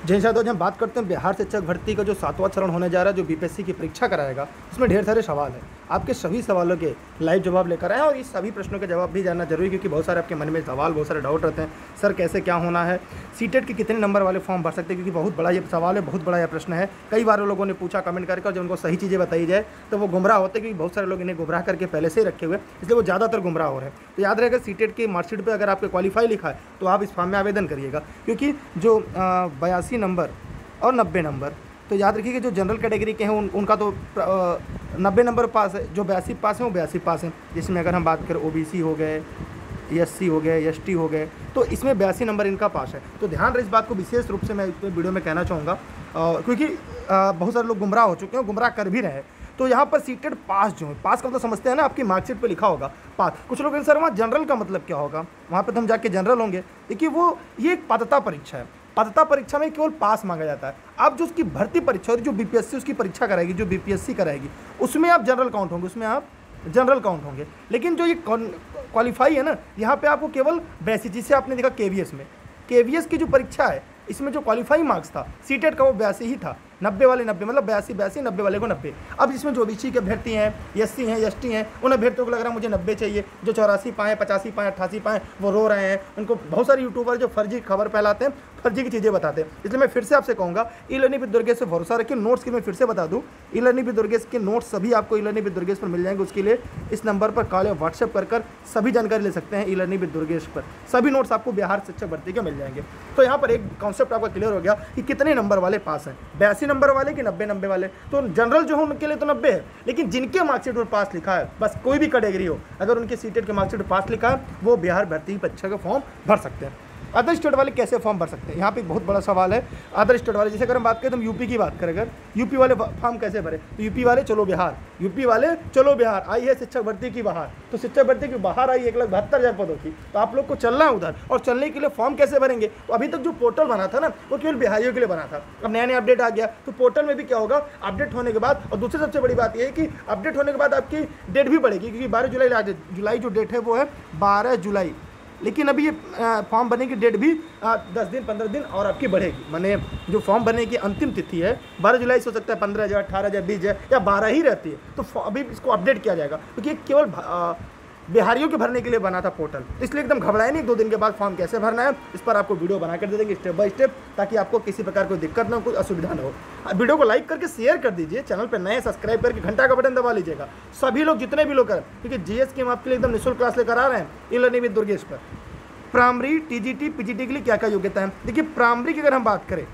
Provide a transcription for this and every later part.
जैसा तो हम बात करते हैं बिहार शिक्षक भर्ती का जो 7वां चरण होने जा रहा है, जो बीपीएससी की परीक्षा कराएगा, उसमें ढेर सारे सवाल हैं। आपके सभी सवालों के लाइव जवाब लेकर आए और इस सभी प्रश्नों के जवाब भी जानना जरूरी है, क्योंकि बहुत सारे आपके मन में सवाल, बहुत सारे डाउट रहते हैं। सर कैसे क्या होना है, सीटेट के कितने नंबर वाले फॉर्म भर सकते हैं, क्योंकि बहुत बड़ा ये सवाल है, बहुत बड़ा यह प्रश्न है। कई बार लोगों ने पूछा कमेंट करके, और जब उनको सही चीज़ें बताई जाए तो वो गुमराह होते हैं, क्योंकि बहुत सारे लोग इन्हें गुमराह करके पहले से ही रखे हुए, इसलिए वो ज़्यादातर गुमराह हो रहे हैं। तो याद रहेगा, सीटेट की मार्कशीट पर अगर आपके क्वालिफाई लिखा है तो आप इस फॉर्म में आवेदन करिएगा, क्योंकि जो 82 नंबर और 90 नंबर, तो याद रखिए कि जो जनरल कैटेगरी के हैं उनका तो 90 नंबर पास है, जो 82 पास हैं वो 82 पास हैं। जिसमें अगर हम बात करें ओबीसी हो गए, एससी हो गए, एसटी हो गए, तो इसमें 82 नंबर इनका पास है। तो ध्यान रहे, इस बात को विशेष रूप से मैं वीडियो में कहना चाहूँगा, क्योंकि बहुत सारे लोग गुमराह हो चुके हैं, गुमराह कर भी रहे हैं। तो यहाँ पर सीटेड पास जो है, पास का मतलब समझते हैं ना, आपकी मार्कशीट पे लिखा होगा पास। कुछ लोग सर वहाँ जनरल का मतलब क्या होगा, वहाँ पे तो हम जाके जनरल होंगे। देखिए ये एक पात्रता परीक्षा है, पात्रता परीक्षा में केवल पास मांगा जाता है। आप जो उसकी भर्ती परीक्षा और जो बीपीएससी उसकी परीक्षा कराएगी, जो बीपीएससी कराएगी, उसमें आप जनरल काउंट होंगे, उसमें आप जनरल काउंट होंगे। लेकिन जो ये क्वालिफाई है ना, यहाँ पे आपको केवल 82, जिसे आपने देखा केवीएस में, केवीएस की जो परीक्षा है इसमें जो क्वालिफाइंग मार्क्स था सीटेट का वो 82 ही था। 90 वाले 90, मतलब 82, 90 वाले को 90। अब इसमें जो ओबीसी के अभ्यर्थी हैं, एससी हैं, एसटी हैं, उन अभ्यर्थियों को लग रहा है मुझे 90 चाहिए। जो 84 पाएँ, 85 पाएँ, 88 पाएँ, वो रो रहे हैं। उनको बहुत सारे यूट्यूबर जो फर्जी खबर फैलाते हैं, फर्जी की चीज़ें बताते हैं। इसलिए मैं फिर से आपसे कहूँगा, ई लर्निंग विद दुर्गेश से भरोसा रखिए। नोट्स की मैं फिर से बता दूँ, ई लर्निंग विद दुर्गेश के नोट्स सभी आपको ई लर्निंग विद दुर्गेश पर मिल जाएंगे। उसके लिए इस नंबर पर कॉल या व्हाट्सएप कर सभी जानकारी ले सकते हैं। ई लर्निंग विद दुर्गेश पर सभी नोट्स आपको बिहार शिक्षक भर्ती के मिल जाएंगे। तो यहाँ पर एक कॉन्सेप्ट आपका क्लियर हो गया कि कितने नंबर वाले पास हैं, 82 नंबर वाले कि 90 वाले। तो जनरल जो है उनके लिए तो 90 है, लेकिन जिनके मार्कशीट पर पास लिखा है, बस कोई भी कैटेगरी हो, अगर उनके सीटेट के मार्कशीट पर पास लिखा है, वो बिहार भर्ती परीक्षा का फॉर्म भर सकते हैं। अदर स्टेट वाले कैसे फॉर्म भर सकते हैं, यहाँ पे एक बहुत बड़ा सवाल है। अदर स्टेट वाले, जैसे अगर हम बात करें तो हम यूपी की बात करें, अगर यूपी वाले फॉर्म कैसे भरे, तो यूपी वाले चलो बिहार, यूपी वाले चलो बिहार, आई है शिक्षक भर्ती की बाहर। तो शिक्षक भर्ती की बाहर आई 1,72,000 पदों की, तो आप लोग को चलना है उधर। और चलने के लिए फॉर्म कैसे भरेंगे, तो अभी तक जो पोर्टल बना था ना, वो केवल बिहारियों के लिए बना था। अब नया अपडेट आ गया, तो पोर्टल में भी क्या होगा, अपडेट होने के बाद, और दूसरी सबसे बड़ी बात यह है कि अपडेट होने के बाद आपकी डेट भी बढ़ेगी, क्योंकि 12 जुलाई जो डेट है वो है 12 जुलाई। लेकिन अभी ये फॉर्म भरने की डेट भी 10 दिन 15 दिन और आपकी बढ़ेगी। माने जो फॉर्म भरने की अंतिम तिथि है 12 जुलाई से हो सकता है 15 या 18 या 20 या 12 ही रहती है। तो अभी इसको अपडेट किया जाएगा, क्योंकि ये केवल बिहारियों के भरने के लिए बना था पोर्टल। इसलिए एकदम घबराए नहीं, 2 दिन के बाद फॉर्म कैसे भरना है इस पर आपको वीडियो बना कर दे देंगे स्टेप बाय स्टेप, ताकि आपको किसी प्रकार कोई दिक्कत ना हो, कोई असुविधा ना हो। वीडियो को लाइक करके शेयर कर दीजिए, चैनल पर नए सब्सक्राइब करके घंटा का बटन दबा लीजिएगा। सभी लोग, जितने भी लोग करें, क्योंकि जीएस की हम आपके लिए एकदम निःशुल्क क्लास लेकर आ रहे हैं ई लर्निंग विद दुर्गेश पर। प्राइमरी, टीजीटी, पीजीटी के लिए क्या क्या योग्यता है, देखिए प्राइमरी की अगर हम बात करें,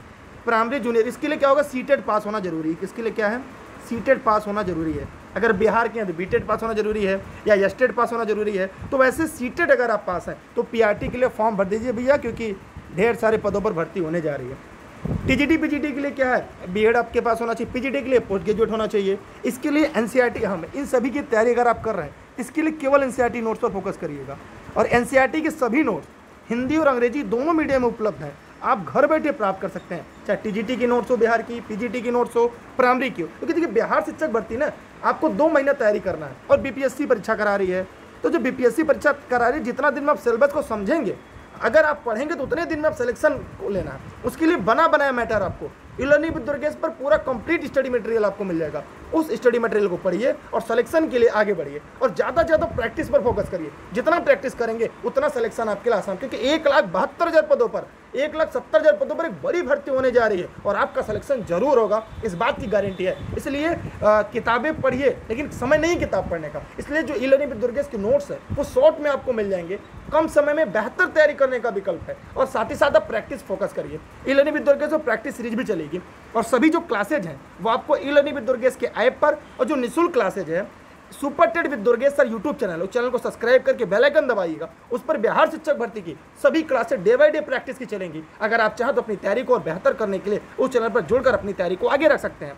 प्राइमरी जूनियर, इसके लिए क्या होगा, सीटेट पास होना जरूरी है। किसके लिए क्या है, सीटेट पास होना जरूरी है। अगर बिहार के हैं तो बीटेट पास होना जरूरी है, या एसटेट पास होना जरूरी है। तो वैसे सीटेट अगर आप पास हैं तो पीआरटी के लिए फॉर्म भर दीजिए भैया, क्योंकि ढेर सारे पदों पर भर्ती होने जा रही है। टीजीटी पीजीटी के लिए क्या है, बीएड आपके पास होना चाहिए, पीजीटी के लिए पोस्ट ग्रेजुएट होना चाहिए। इसके लिए एनसीईआरटी हम इन सभी की तैयारी अगर आप कर रहे हैं, इसके लिए केवल एनसीईआरटी नोट्स पर फोकस करिएगा। और एनसीईआरटी के सभी नोट्स हिंदी और अंग्रेजी दोनों मीडियम में उपलब्ध हैं, आप घर बैठे प्राप्त कर सकते हैं। चाहे टीजीटी की नोट्स हो बिहार की, पीजीटी की नोट्स हो, प्राइमरी की हो। क्योंकि देखिए बिहार शिक्षक भर्ती ना आपको 2 महीना तैयारी करना है, और बीपीएससी परीक्षा करा रही है। तो जो बीपीएससी परीक्षा करा रही है, जितना दिन में आप सिलेबस को समझेंगे, अगर आप पढ़ेंगे तो उतने दिन में आप सिलेक्शन को लेना है। उसके लिए बना बनाया मैटर आपको ई लर्निंग विद दुर्गेश पर पूरा कंप्लीट स्टडी मटेरियल आपको मिल जाएगा। उस स्टडी मटेरियल को पढ़िए और सिलेक्शन के लिए आगे बढ़िए, और ज़्यादा से ज़्यादा प्रैक्टिस पर फोकस करिए। जितना प्रैक्टिस करेंगे उतना सिलेक्शन आपके लिए आसान, क्योंकि 1,72,000 पदों पर, 1,70,000 पदों पर एक बड़ी भर्ती होने जा रही है, और आपका सिलेक्शन जरूर होगा, इस बात की गारंटी है। इसलिए किताबें पढ़िए, लेकिन समय नहीं किताब पढ़ने का। इसलिए जो ई लर्निंग विद दुर्गेश के नोट्स है वो शॉर्ट में आपको मिल जाएंगे, कम समय में बेहतर तैयारी करने का विकल्प है। और साथ ही साथ आप प्रैक्टिस फोकस करिए। ई लर्निंग विद दुर्गेश और प्रैक्टिस सीरीज भी चलेगी, और सभी जो क्लासेज हैं वो आपको ई लर्निंग विद दुर्गेश के ऐप पर, और जो निःशुल्क क्लासेज है super TET with Durgesh sir YouTube channel, उस चैनल को सब्सक्राइब करके बेल आइकन दबाइएगा। उस पर बिहार शिक्षक भर्ती की सभी classes day by day practice की चलेंगी। अगर आप चाहें तो अपनी तैयारी को और बेहतर करने के लिए उस चैनल पर जुड़कर अपनी तैयारी को आगे रख सकते हैं।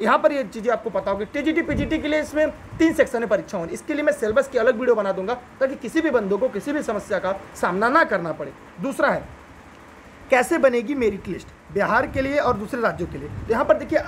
यहाँ पर ये चीज़ें आपको पता होगी। टीजीटी पीजीटी के लिए इसमें 3 सेक्शन है परीक्षा होनी, इसके लिए मैं सिलेबस की अलग वीडियो बना दूंगा, ताकि किसी भी बंदों को किसी भी समस्या का सामना ना करना पड़े। दूसरा है कैसे बनेगी मेरिट लिस्ट बिहार के लिए और दूसरे राज्यों के लिए। तो यहाँ पर देखिए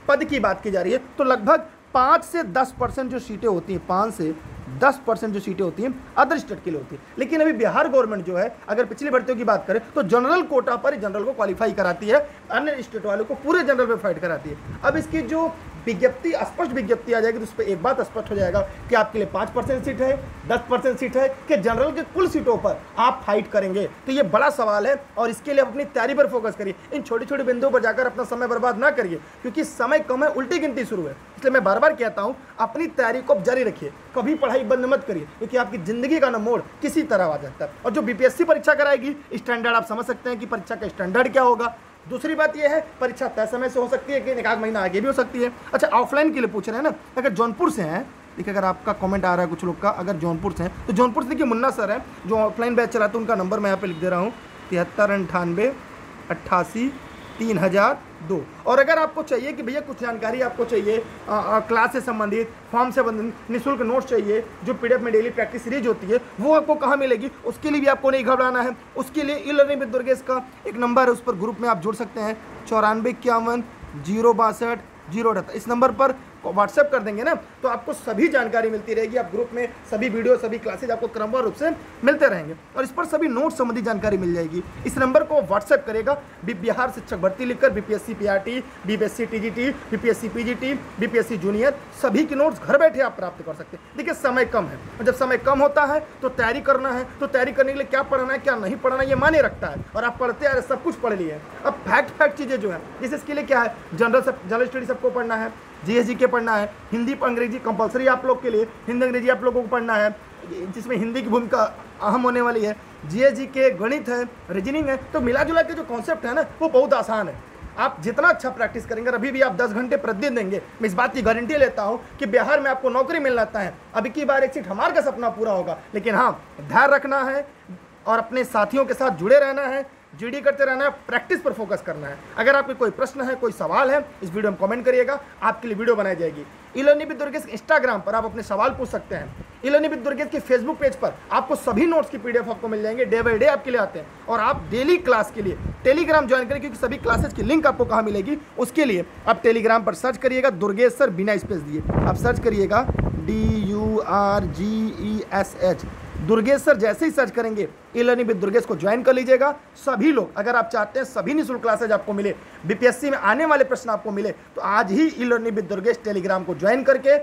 पद की बात की जा रही है, तो लगभग 5 से 10% जो सीटें होती हैं, 5 से 10% जो सीटें होती हैं अदर स्टेट के लिए होती है। लेकिन अभी बिहार गवर्नमेंट जो है, अगर पिछली भर्तियों की बात करें तो जनरल कोटा पर ही जनरल को क्वालिफाई कराती है, अन्य स्टेट वालों को पूरे जनरल में फाइट कराती है। अब इसकी जो विज्ञप्ति, स्पष्ट विज्ञप्ति आ जाएगी तो उस पर एक बात स्पष्ट हो जाएगा कि आपके लिए 5% सीट है, 10% सीट है, कि जनरल के कुल सीटों पर आप फाइट करेंगे। तो ये बड़ा सवाल है और इसके लिए अपनी तैयारी पर फोकस करिए। इन छोटी छोटी बिंदुओं पर जाकर अपना समय बर्बाद ना करिए, क्योंकि समय कम है, उल्टी गिनती शुरू है। इसलिए मैं बार बार कहता हूँ अपनी तैयारी को जारी रखिए, कभी पढ़ाई बंद मत करिए, क्योंकि आपकी जिंदगी का मोड़ किसी तरह आ जाता है। और जो बीपीएससी परीक्षा कराएगी, स्टैंडर्ड आप समझ सकते हैं कि परीक्षा का स्टैंडर्ड क्या होगा। दूसरी बात यह है, परीक्षा तय समय से हो सकती है कि एक आध महीना आगे भी हो सकती है। अच्छा, ऑफलाइन के लिए पूछ रहे हैं ना, अगर जौनपुर से हैं, देखिए अगर आपका कमेंट आ रहा है कुछ लोग का, अगर जौनपुर से हैं तो जौनपुर से देखिए मुन्ना सर है जो ऑफलाइन बैच चलाते हैं, उनका नंबर मैं यहाँ पे लिख दे रहा हूँ 7398 88 3002। और अगर आपको चाहिए कि भैया कुछ जानकारी आपको चाहिए क्लास से संबंधित, फॉर्म से संबंधित, निःशुल्क नोट्स चाहिए, जो पीडीएफ में डेली प्रैक्टिस सीरीज होती है, वो आपको कहाँ मिलेगी, उसके लिए भी आपको नहीं घबराना है। उसके लिए ई लर्निंग विद दुर्गेश का एक नंबर है, उस पर ग्रुप में आप जुड़ सकते हैं 9451 062 078। इस नंबर पर व्हाट्सएप कर देंगे ना तो आपको सभी जानकारी मिलती रहेगी। आप ग्रुप में सभी वीडियो, सभी क्लासेज आपको क्रमवार रूप से मिलते रहेंगे और इस पर सभी नोट संबंधी जानकारी मिल जाएगी। इस नंबर को व्हाट्सएप करेगा, बिहार शिक्षक भर्ती लिखकर BPSC PRT, BPSC TGT, BPSC PGT, BPSC junior, सभी की नोट्स घर बैठे आप प्राप्त कर सकते हैं। देखिए समय कम है और जब समय कम होता है तो तैयारी करना है, तो तैयारी करने के लिए क्या पढ़ना है क्या नहीं पढ़ना ये माने रखता है। और आप पढ़ते आ रहे, सब कुछ पढ़ लिए। अब फैक्ट चीज़ें जो है, जैसे इसके लिए क्या है, जनरल स्टडी सबको पढ़ना है, जीएसजी के पढ़ना है, हिंदी अंग्रेजी कंपलसरी आप लोग के लिए, हिंदी अंग्रेजी आप लोगों को पढ़ना है, जिसमें हिंदी की भूमिका अहम होने वाली है। जीएसजी के गणित है, रीजनिंग है, तो मिला जुला के जो कॉन्सेप्ट है ना वो बहुत आसान है। आप जितना अच्छा प्रैक्टिस करेंगे, अभी भी आप 10 घंटे प्रतिदिन देंगे, मैं इस बात की गारंटी लेता हूं कि बिहार में आपको नौकरी मिल जाता है। अभी की बार एक सीट हमारे का सपना पूरा होगा, लेकिन हाँ, धैर्य रखना है और अपने साथियों के साथ जुड़े रहना है, जीडी करते रहना है, प्रैक्टिस पर फोकस करना है। अगर आपके कोई प्रश्न है, कोई सवाल है, इस वीडियो में कमेंट करिएगा, आपके लिए वीडियो बनाई जाएगी। ई लर्निंग विद दुर्गेश इंस्टाग्राम पर आप अपने सवाल पूछ सकते हैं। ई लर्निंग विद दुर्गेश के फेसबुक पेज पर आपको सभी नोट्स की पीडीएफ आपको मिल जाएंगे, डे बाय डे आपके लिए आते हैं। और आप डेली क्लास के लिए टेलीग्राम ज्वाइन करें, क्योंकि सभी क्लासेज की लिंक आपको कहाँ मिलेगी, उसके लिए आप टेलीग्राम पर सर्च करिएगा दुर्गेश सर, बिना स्पेस दिए आप सर्च करिएगा DURGESH दुर्गेश सर। जैसे ही सर्च करेंगे ई लर्निंग विद दुर्गेश को ज्वाइन कर लीजिएगा। सभी लोग, अगर आप चाहते हैं सभी निःशुल्क क्लासेज आपको मिले, बीपीएससी में आने वाले प्रश्न आपको मिले, तो आज ही e learning with Durgesh Telegram को ज्वाइन करके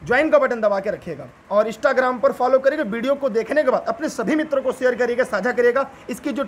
ज्वाइन का बटन दबा के रखिएगा और इंस्टाग्राम पर फॉलो करिएगा। वीडियो को देखने के बाद अपने सभी मित्रों को शेयर करिएगा, साझा करिएगा। इसकी जो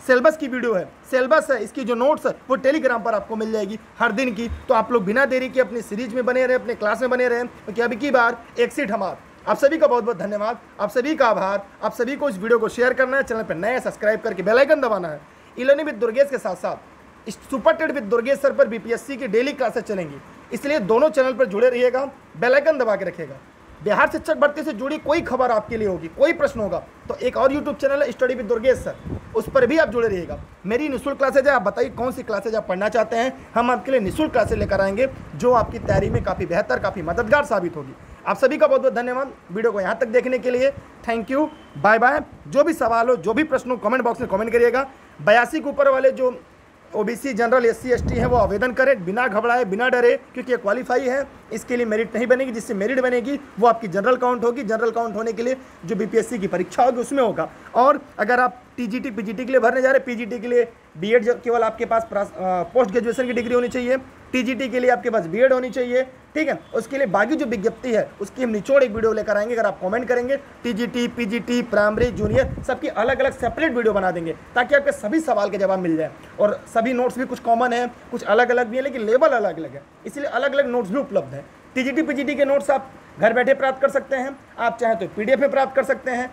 सिलेबस की वीडियो है, सिलेबस है, इसकी जो नोट्स है वो टेलीग्राम पर आपको मिल जाएगी हर दिन की। तो आप लोग बिना देरी के अपनी सीरीज में बने रहे, अपने क्लास में बने रहे, क्योंकि अभी की बार एक सीट हमार। आप सभी का बहुत बहुत धन्यवाद, आप सभी का आभार। आप सभी को इस वीडियो को शेयर करना है, चैनल पर नए सब्सक्राइब करके बेल आइकन दबाना है। ई लर्निंग विद दुर्गेश के साथ साथ इस super TET with Durgesh sir पर बीपीएससी की डेली क्लासेस चलेंगी, इसलिए दोनों चैनल पर जुड़े रहिएगा, बेल आइकन दबा के रखिएगा। बिहार शिक्षक भर्ती से जुड़ी कोई खबर आपके लिए होगी, कोई प्रश्न होगा तो एक और यूट्यूब चैनल है स्टडी विद दुर्गेश सर, उस पर भी आप जुड़े रहिएगा। मेरी निःशुल्क क्लासेज है, आप बताइए कौन सी क्लासेज आप पढ़ना चाहते हैं, हम आपके लिए निःशुल्क क्लासेज लेकर आएंगे जो आपकी तैयारी में काफ़ी बेहतर, काफ़ी मददगार साबित होगी। आप सभी का बहुत बहुत धन्यवाद वीडियो को यहाँ तक देखने के लिए। Thank you, bye bye. जो भी सवाल हो, जो भी प्रश्न हो, कमेंट बॉक्स में कमेंट करिएगा। 82 के ऊपर वाले जो ओबीसी, जनरल, SC ST हैं वो आवेदन करें बिना घबराए, बिना डरे, क्योंकि ये क्वालिफाई है। इसके लिए मेरिट नहीं बनेगी, जिससे मेरिट बनेगी वो आपकी जनरल काउंट होगी। जनरल काउंट होने के लिए जो बीपीएससी की परीक्षा होगी उसमें होगा। और अगर आप टीजीटी, पीजीटी के लिए भरने जा रहे हैं, पीजीटी के लिए बीएड केवल आपके पास पोस्ट ग्रेजुएशन की डिग्री होनी चाहिए, टीजीटी के लिए आपके पास बीएड होनी चाहिए, ठीक है। उसके लिए बाकी जो विज्ञप्ति है उसकी हम निचोड़ एक वीडियो लेकर आएंगे। अगर आप कमेंट करेंगे, टीजीटी, पीजीटी, प्राइमरी, जूनियर, सबकी अलग अलग सेपरेट वीडियो बना देंगे, ताकि आपके सभी सवाल के जवाब मिल जाए। और सभी नोट्स भी कुछ कॉमन है, कुछ अलग अलग भी है, लेकिन लेवल अलग अलग है, इसलिए अलग अलग नोट्स भी उपलब्ध हैं। टीजीटी, पीजीटी के नोट्स आप घर बैठे प्राप्त कर सकते हैं, आप चाहें तो पीडीएफ में प्राप्त कर सकते हैं।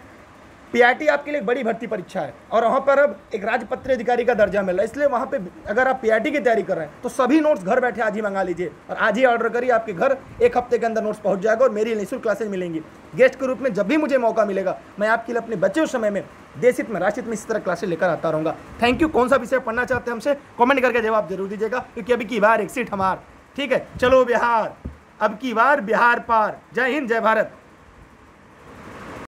पीआरटी आपके लिए एक बड़ी भर्ती परीक्षा है और वहाँ पर अब एक राजपत्र अधिकारी का दर्जा मिल रहा है, इसलिए वहाँ पे अगर आप पीआरटी की तैयारी कर रहे हैं तो सभी नोट्स घर बैठे आज ही मंगा लीजिए और आज ही ऑर्डर करिए। आपके घर एक हफ्ते के अंदर नोट्स पहुँच जाएगा और मेरी निःशुल्क क्लासेज मिलेंगी। गेस्ट के रूप में जब भी मुझे मौका मिलेगा मैं आपके लिए अपने बचे हुए समय में देश हित में, राष्ट्र हित में इस तरह क्लासेज लेकर आता रहूँगा। Thank you. कौन सा विषय पढ़ना चाहते हैं हमसे कमेंट करके जवाब जरूर दीजिएगा, क्योंकि अभी की बार एक सीट हमार। ठीक है, चलो बिहार, अब की बार बिहार पार। जय हिंद, जय भारत।